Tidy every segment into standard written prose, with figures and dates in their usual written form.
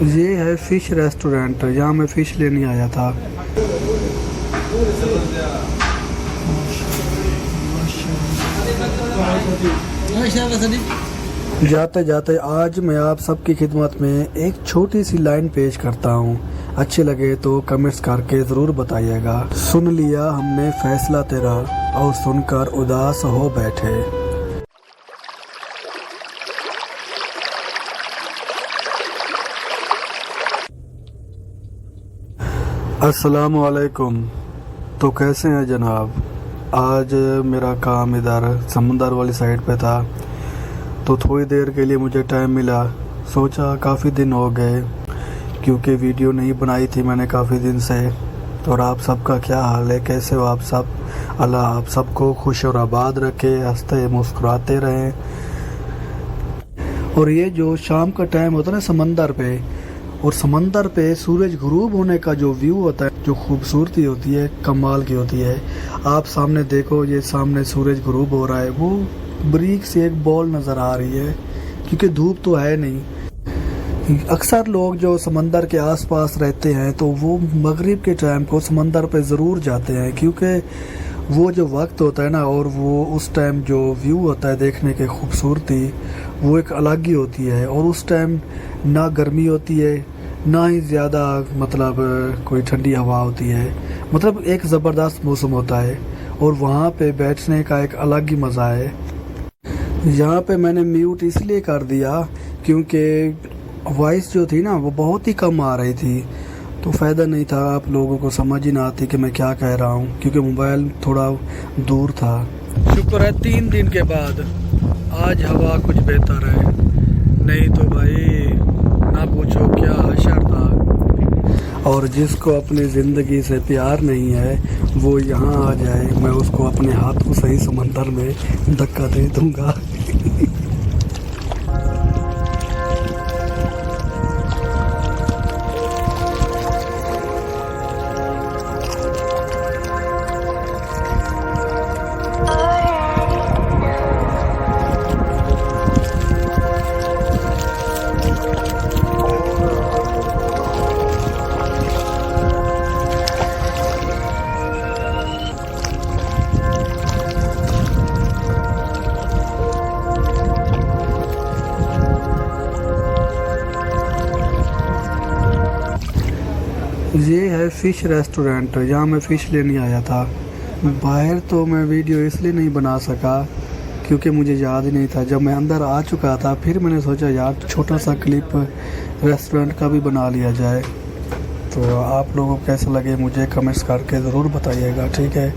یہ ہے fish restaurant, یہاں میں فش لینے آیا تھا۔ جاتے جاتے آج میں آپ سب کی خدمت میں ایک چھوٹی سی لائن پیش کرتا ہوں، اچھے لگے تو کمنٹس کر کے ضرور بتائیے گا۔ سن لیا ہم نے فیصلہ تیرا اور سن کر اداس ہو بیٹھے۔ السلام علیکم، تو کیسے ہیں جناب؟ آج میرا کام ادھر سمندر والی سائڈ پہ تھا، تو تھوڑی دیر کے لیے مجھے ٹائم ملا۔ سوچا کافی دن ہو گئے کیونکہ ویڈیو نہیں بنائی تھی میں نے کافی دن سے۔ اور آپ سب کا کیا حال ہے، کیسے ہو آپ سب؟ اللہ آپ سب کو خوش اور آباد رکھے، ہنستے مسکراتے رہیں۔ اور یہ جو شام کا ٹائم ہوتا ہے نا سمندر پہ، اور سمندر پہ سورج غروب ہونے کا جو ویو ہوتا ہے، جو خوبصورتی ہوتی ہے کمال کی ہوتی ہے۔ آپ سامنے دیکھو، یہ سامنے سورج غروب ہو رہا ہے، وہ بریک سے ایک بال نظر آ رہی ہے کیونکہ دھوپ تو ہے نہیں۔ اکثر لوگ جو سمندر کے آس پاس رہتے ہیں تو وہ مغرب کے ٹائم کو سمندر پہ ضرور جاتے ہیں، کیونکہ وہ جو وقت ہوتا ہے نا، اور وہ اس ٹائم جو ویو ہوتا ہے دیکھنے کی خوبصورتی، وہ ایک الگ ہی ہوتی ہے۔ اور اس ٹائم نہ گرمی ہوتی ہے، نہ ہی زیادہ کوئی ٹھنڈی ہوا ہوتی ہے، ایک زبردست موسم ہوتا ہے، اور وہاں پہ بیٹھنے کا ایک الگ ہی مزہ ہے۔ یہاں پہ میں نے میوٹ اس لیے کر دیا کیونکہ وائس جو تھی نا وہ بہت ہی کم آ رہی تھی، تو فائدہ نہیں تھا، آپ لوگوں کو سمجھ ہی نہ آتی کہ میں کیا کہہ رہا ہوں، کیونکہ موبائل تھوڑا دور تھا۔ شکر ہے 3 دن کے بعد آج ہوا کچھ بہتر ہے، نہیں تو بھائی نہ پوچھو کیا حشر تھا۔ اور جس کو اپنی زندگی سے پیار نہیں ہے وہ یہاں آ جائے، میں اس کو اپنے ہاتھوں سے ہی سمندر میں دھکا دے دوں گا۔ یہ ہے فش ریسٹورنٹ، یہاں میں فش لینے آیا تھا۔ باہر تو میں ویڈیو اس لیے نہیں بنا سکا کیونکہ مجھے یاد ہی نہیں تھا۔ جب میں اندر آ چکا تھا پھر میں نے سوچا یار چھوٹا سا کلپ ریسٹورنٹ کا بھی بنا لیا جائے۔ تو آپ لوگوں کو کیسا لگے مجھے کمنٹس کر کے ضرور بتائیے گا، ٹھیک ہے؟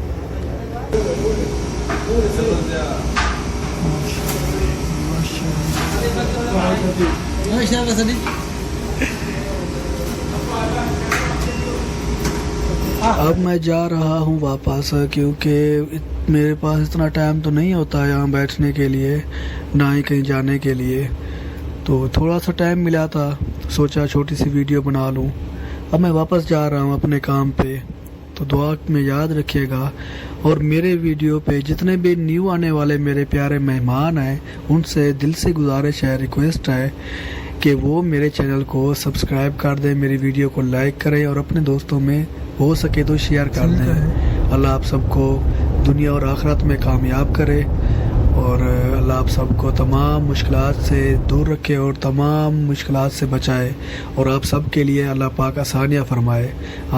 اب میں جا رہا ہوں واپس، کیونکہ میرے پاس اتنا ٹائم تو نہیں ہوتا یہاں بیٹھنے کے لیے، نہ ہی کہیں جانے کے لیے۔ تو تھوڑا سا ٹائم ملا تھا، سوچا چھوٹی سی ویڈیو بنا لوں۔ اب میں واپس جا رہا ہوں اپنے کام پہ، تو دعا میں یاد رکھیے گا۔ اور میرے ویڈیو پہ جتنے بھی نیو آنے والے میرے پیارے مہمان ہیں، ان سے دل سے گزارش ہے، ریکویسٹ ہے کہ وہ میرے چینل کو سبسکرائب کر دیں، میری ویڈیو کو لائک کریں، اور اپنے دوستوں میں ہو سکے تو شیئر کر دیں۔ اللہ آپ سب کو دنیا اور آخرت میں کامیاب کرے، اور اللہ آپ سب کو تمام مشکلات سے دور رکھے اور تمام مشکلات سے بچائے، اور آپ سب کے لیے اللہ پاک آسانیاں فرمائے،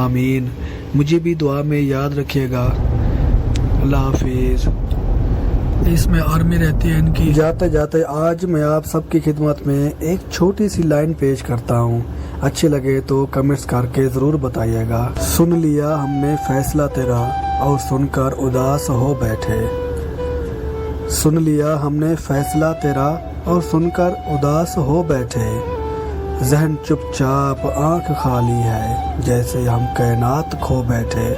آمین۔ مجھے بھی دعا میں یاد رکھیے گا۔ اللہ حافظ۔ اس میں آرمی رہتی ہے ان کی۔ جاتے جاتے آج میں آپ سب کی خدمت میں ایک چھوٹی سی لائن پیش کرتا ہوں، اچھے لگے تو کمنٹس کر کے ضرور بتائیے گا۔ سن لیا ہم نے فیصلہ تیرا اور سن کر اداس ہو بیٹھے۔ سن لیا ہم نے فیصلہ تیرا اور سن کر اداس ہو بیٹھے، ذہن چپ چاپ آنکھ خالی ہے، جیسے ہم کائنات کھو بیٹھے۔